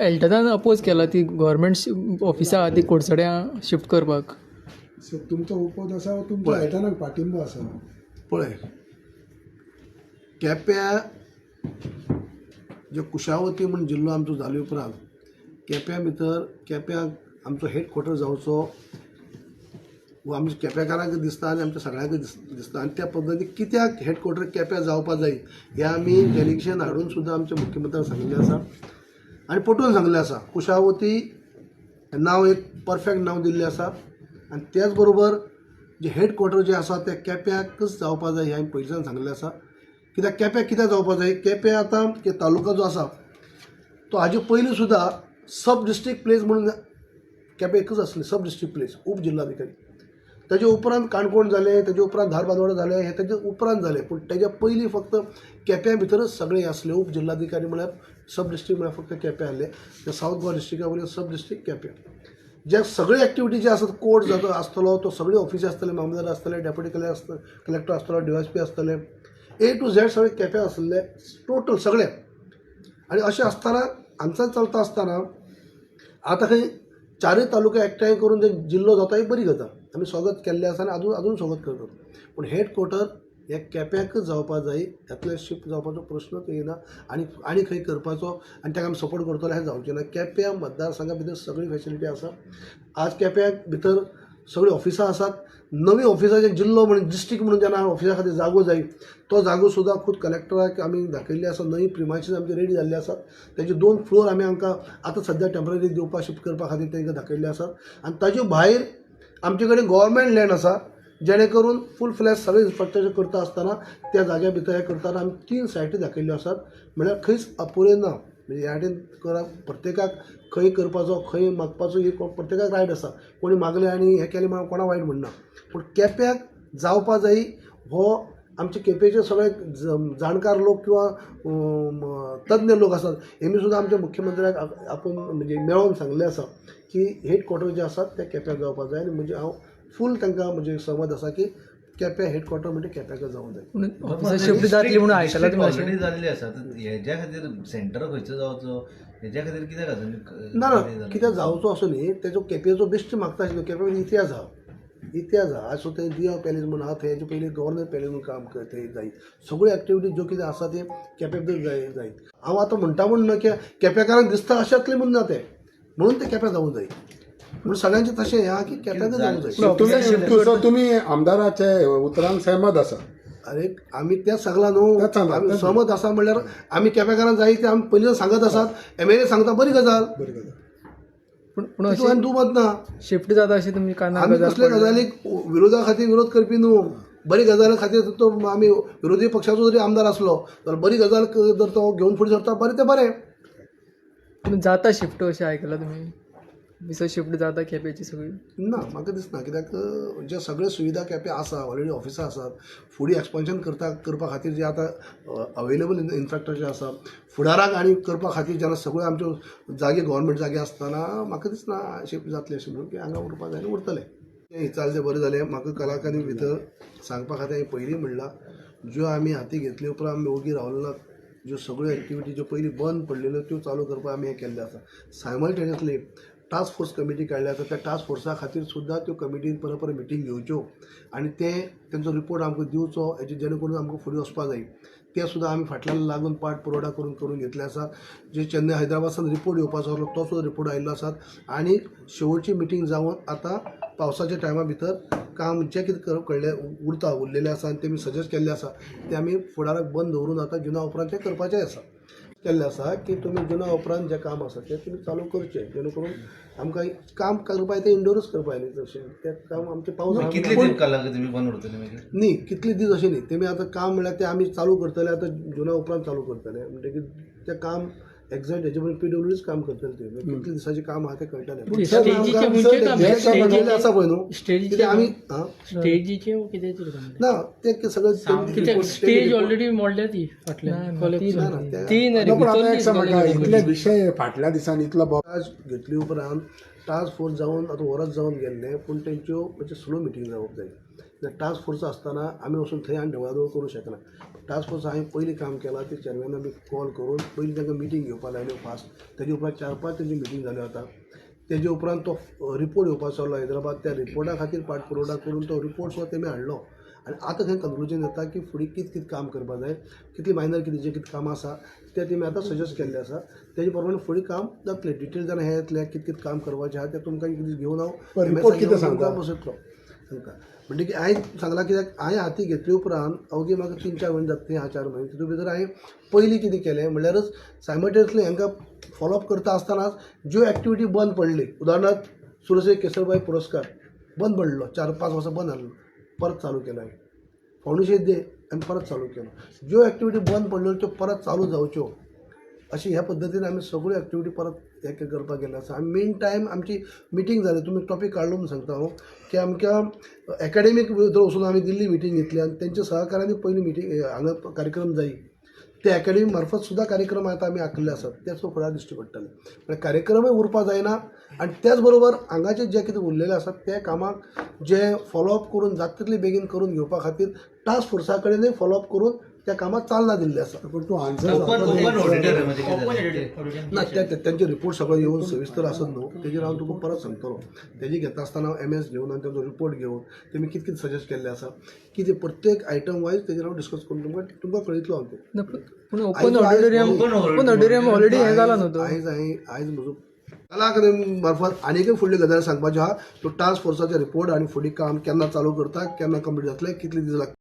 एल्टनान oppose केला ती government ऑफिसां ती कोडसड्या शिफ्ट करपाक. तुमचो उपोज आसा वा तुमच्या एल्टनाक पाठिंबो आसा? पळय, केप्यां जे कुशावती म्हूण जिल्लो आमचो जाले उपरांत केप्यां भितर केप्यां आमचो हेडक्वॉर्टर जावचो वो आमच्या केपेकारांक दिसता आनी आमच्या सगळ्यांक दिसता. आनी त्या पद्दतीन कित्याक हेडक्वॉर्टर केप्यां जावपा जाय हें आमी डेलिगेशन हाडून सुद्दां आमच्या मुख्यमंत्र्याक सांगिल्लें आसा आनी पटोवन सांगलें आसा. कुशावती नांव एक परफेक्ट नांव दिल्लें आसा आनी त्याच बरोबर जे हेडक्वॉर्टर जे आसा ते केप्याकच जावपा जाय हें हांवें पयलींच्यान सांगलें आसा. कित्याक केप्यां कित्याक जावपा जाय, केप्यां आतां तालुका जो आसा तो हाजे पयलीं सुद्दां सब डिस्ट्रिक्ट प्लेस म्हणून केप्यां एकच आसली, सब डिस्ट्रिक्ट प्लेस उपजिल्हाधिकारी. तेजे उपरांत काणकोण जालें, तेजे उपरांत धारबांदोडा जालें, हें तेजे उपरांत जालें. पूण तेज्या पयलीं फक्त केप्यां भितरच सगळें आसलें. उपजिल्हाधिकारी म्हळ्यार सब डिस्ट्रिक्ट म्हळ्यार फक्त केप्यां आहले. ते सावथ गोवा डिस्ट्रिक्टा वयले सब डिस्ट्रिक्ट केप्यां. जे सगळे एक्टिविटी जे आसात, कोर्ट जातो आसतलो, तो सगळे ऑफिस आसतले, मामलेदार आसतले, डेप्युटी कलेक्टर आसतलो, DYSP आसतले, A to Z सगळे केप्यां आसले, टोटल सगळे. आनी अशें आसतना हांगसान चलता आसतना आतां खंय चारय तालुके एकठांय करून जे जिल्लो जाता ही बरी गजाल. आमी स्वागत केल्लें आसा आनी अजून स्वागत करतात. पूण हेडक्वॉर्टर हे केप्याकच जावपा जाय, ह्यातले शिफ्ट जावपाचो प्रश्नच येना आनी खंय करपाचो आनी ताका आमी सपोर्ट करतलो हें जावचें ना. केप्यां मतदारसंघा भितर सगळी फॅसिलिटी आसा. आज केप्यां भितर सगळीं ऑफिसां आसात. नवी ऑफिसाचे जिल्लो म्हणून डिस्ट्रिक्ट म्हणून जेन्ना ऑफिसा खातीर जागो जाय तो जागो सुद्दां खूद कलेक्टराक आमी दाखयल्ली आसा. नवी प्रिमायसीस आमची रेडी जाल्ली आसात. तेजे 2 फ्लोर आमी आतां सद्या टेम्पररी दिवपाक शिफ्ट करपा खातीर तांकां दाखयल्ले आसात. आनी ताजे भायर आमचे कडेन गव्हर्मेंट लँड आसा, जेणे करून फूल फ्लॅश सगळें इन्फ्रास्ट्रक्चर करता आसतना त्या जाग्या भितर हें करतना आमी 3 सायटी दाखयल्ल्यो आसात. म्हळ्यार खंयच अपुरें ना. म्हणजे ह्या वटेन करप प्रत्येकाक खंय करपाचो, खंय मागपाचो ही प्रत्येकाक रायट आसा. कोणी मागलें आनी हें केलें म्हणून कोणा वायट म्हणना. पूण केप्याक जावपा जाय हो आमचे केपेचे सगळे जाणकार लोक किंवा तज्ञ लोक आसात हेमी सुद्दां आमच्या मुख्यमंत्र्याक आपूण म्हणजे मेळोवन सांगलें आसा की हेडक्वॉर्टर जे आसात ते केप्याक जावपा जाय. आनी म्हणजे हांव फूल तांकां म्हणजे सहमत आसा की केप्यां हेडक्वॉर्टर म्हणजे केप्याकच जावंक जाय. शिफ्ट जातली म्हणून आयकलां तुमी? ऑलरेडी जाल्ली आसा. हेज्या खातीर सेंटर खंयचो जावचो हेज्या खातीर कित्याक ना कित्याक जावचो असो न्ही. तेजो केपेचो बेश्ट मागता आशिल्लो. केप्यां इतिहास आहा, इतिहास आहा. सो थंय दिया पॅलेस म्हणून आहा, थंय पयलीं गव्हर्नर पॅलेस म्हणून काम थंय जाय. सगळ्यो एक्टिविटी ज्यो कितें आसा ते केप्यां भितर जाय. हांव आतां म्हणटा म्हूण न्हय की केपेकारांक दिसता अशें जातलें म्हूण ना तें, म्हणून तें केप्यां जावंक जाय. म्हणून सगळ्यांचें तशें हें आहा की केप्याकच जावंक जाय. तुमी आमदाराचे उतरांक सहमत आसा? अरे आमी तेंच सांगलां न्हू, आमी सहमत आसा म्हणल्यार आमी केपेकारांक जाय ते आमी पयलीं सांगत आसात. MLA सांगता बरी गजाल, पूण अशें दुमत ना. शिफ्ट जाता अशें तुमी आमी कसले गजालीक विरोधा खातीर विरोध करपी न्हू. बरी गजाली खातीर तो आमी विरोधी पक्षाचो जरी आमदार आसलो जाल्यार बरी गजाल जर तो घेवन फुडें सरता बरें ते बरें. पूण जाता शिफ्ट अशें आयकलां तुमी? दिसो शिफ्ट जाता केपेची सगळी? ना म्हाका दिसना. कित्याक जे सगळे सुविधा केप्यां आसा, ऑलरेडी ऑफिसां आसात. फुडें एक्सपान्शन करपा खातीर जे आतां अवेलेबल इन्फ्रास्ट्रक्चर आसा, फुडाराक आनी करपा खातीर जेन्ना सगळ्यो आमच्यो जागे गव्हर्मेंट जागे आसतना म्हाका दिसना शिफ्ट जातलें अशें म्हणून की हांगा उरपा जाय आनी उरतलें. हें चलचें बरें जालें. म्हाका कलाकानी भितर सांगपा खातीर हांवें पयलीं म्हणलां ज्यो आमी हाती घेतले उपरांत आमी ओगी रावले नात. ज्यो सगळ्यो एक्टिविटी ज्यो पयलीं बंद पडलेल्यो त्यो चालू करपाक आमी हें केल्लें आसा. सायमल्टेनियसली टास्क फोर्स कमिटी काडल्या आसा. त्या टास्क फोर्सा खातीर सुद्दां त्यो कमिटीन परत मिटींग घेवच्यो आनी तेंचो रिपोर्ट आमकां दिवचो हेजे जेणे करून आमकां फुडें वचपा जाय. ते सुद्दां आमी फाटल्यान लागून पाठ पुरवठा करून घेतले आसा. जे चेन्नई हैदराबादान रिपोर्ट येवपाचो आसलो तो सुद्दां रिपोर्ट आयिल्लो आसा. आनी शेवटची मिटींग जावन आतां पावसाच्या टायमा भितर काम जें कितें उरलेलें आसा आनी तेमी सजेस्ट केल्लें आसा तें आमी फुडाराक बंद दवरून आतां जुना उपरांत तें करपाचें आसा. केल्लें आसा की तुमी जुना उपरांत जें काम आसा तें तुमी चालू करचें जेणे करून आमकां काम करपा तें इंडोरूच करपा न्ही. तशें तें काम आमचें पावस कितले दीस कालावधी तुमी बंद उरतले मागीर? न्ही कितले दीस अशें न्ही. तेमी आतां काम म्हणल्यार तें आमी चालू करतले आतां जुना उपरांत चालू करतले. म्हणटकीर तें काम एक्झॅक्ट हेजे पयलीं PWDच काम करतले. ते कितले दिसाचें काम आहा तें कळटलें. आसा पळय न्हू कितें आमी स्टेजीचे ना तें सगळें स्टेज ऑलरेडी मोडल्या ती फाटल्यान इतले विशय फाटल्या दिसांनी इतलो घेतली उपरांत टास्क फोर्स जावन आतां वरस जावन गेल्ले. पूण तेंच्यो म्हणजे स्लो मिटींग जावप जाय. टास्क फोर्स असताना आम्ही वचून थंय आनी ढवळाढवळ करूं शकना. टास्क फोर्स हांवें पयलीं काम केलां ते चेअरमॅनाक आमी कॉल करून पयलीं तांकां मिटींग घेवपाक लायल्यो फास्ट. तेजे उपरांत 4-5 तेंची मिटींग जाल्यो आतां. तेजे उपरांत तो रिपोर्ट येवपाक चाललो हैदराबाद. त्या रिपोर्टा खातीर पाठपुरावो करून तो रिपोर्ट सुद्दां तेमी हाडलो आनी आतां खंय कन्क्लुजन येता की फुडें कितें काम करपा जाय, कितली मायनर कितें कामां आसा तें तेमी आतां सजेस्ट केल्लें आसा. तेजे प्रमाणे फुडें काम जातलें. डिटेल जाणां हे येतले कितें काम करपाचें आहा तें तुमकां एक दीस घेवन हांव report कितें सांगता? बसयतलो तांकां. म्हणजे की हांवें सांगलां कित्याक हांवें हाती घेतले उपरांत अवघी म्हाका 3-4 म्हयने जातले, 4 म्हयने. तितूंत भितर हांवें पयलीं कितें केलें म्हणल्यारच सायमल्टेनियसली हांकां फॉलोअप करता आसतनाच ज्यो एक्टिविटी बंद पडली, उदाहरणार्थ सुरसे केसरबाई पुरस्कार बंद पडलो, 4-5 वर्सां बंद आसलो, परत चालू केलो हांवें. फावंडेशन डे आमी परत चालू केलो. ज्यो एक्टिविटी बंद पडल्यो त्यो परत चालू जावच्यो अशी ह्या पद्दतीन आमी सगळ्यो एक्टिविटी परत हे करपाक गेले आसा. आनी मेन टायम आमची मिटींग जाली. तुमी टॉपीक काडलो म्हूण सांगता हांव की आमकां एकाडेमीक भितर वचून आमी दिल्ली मिटींग घेतली आनी तेंच्या सहकार्यान पयलीं मिटींग हांगा कार्यक्रम जायी. ते एकाडेमी मार्फत सुद्दां कार्यक्रम आतां आमी आंखले आसात. ते सुद्दां फुडार दिश्टी पडटले. म्हणजे कार्यक्रमूय उरपा जायना आनी त्याच बरोबर हांगाचे जे कितें उरलेले आसात ते कामाक जे फॉलोअप करून जाता तितले बेगीन करून घेवपा खातीर टास्क फोर्सा कडेनूय फॉलोअप करून त्या कामाक चालना दिल्ली आसा. पण तूं आन्सर ओपन ऑडिटर म्हणजे कितें जालें? ना त्यांचे रिपोर्ट सगळो येवन सविस्तर आसत न्हू, तेजेर हांव तुका परत सांगतलो. तेजे घेता आसतना हांव MS घेवन आनी तेजो रिपोर्ट घेवन तेमी कितें कितें सजेस्ट केल्लें आसा कितें प्रत्येक आयटम वायज तेजेर हांव डिस्कस करून तुमकां कळयतलो हांव ते. पूण ओपन ऑडिटोरियम ऑलरेडी हे जाला न्हू तो. आयज म्हजो कला अकादमी मार्फत आनीकय फुडल्यो गजाली सांगपाच्यो आहा. तो टास्क फोर्साचे रिपोर्ट आनी फुडें काम केन्ना चालू करता, केन्ना कंप्लीट जातलें, कितले दीस लागता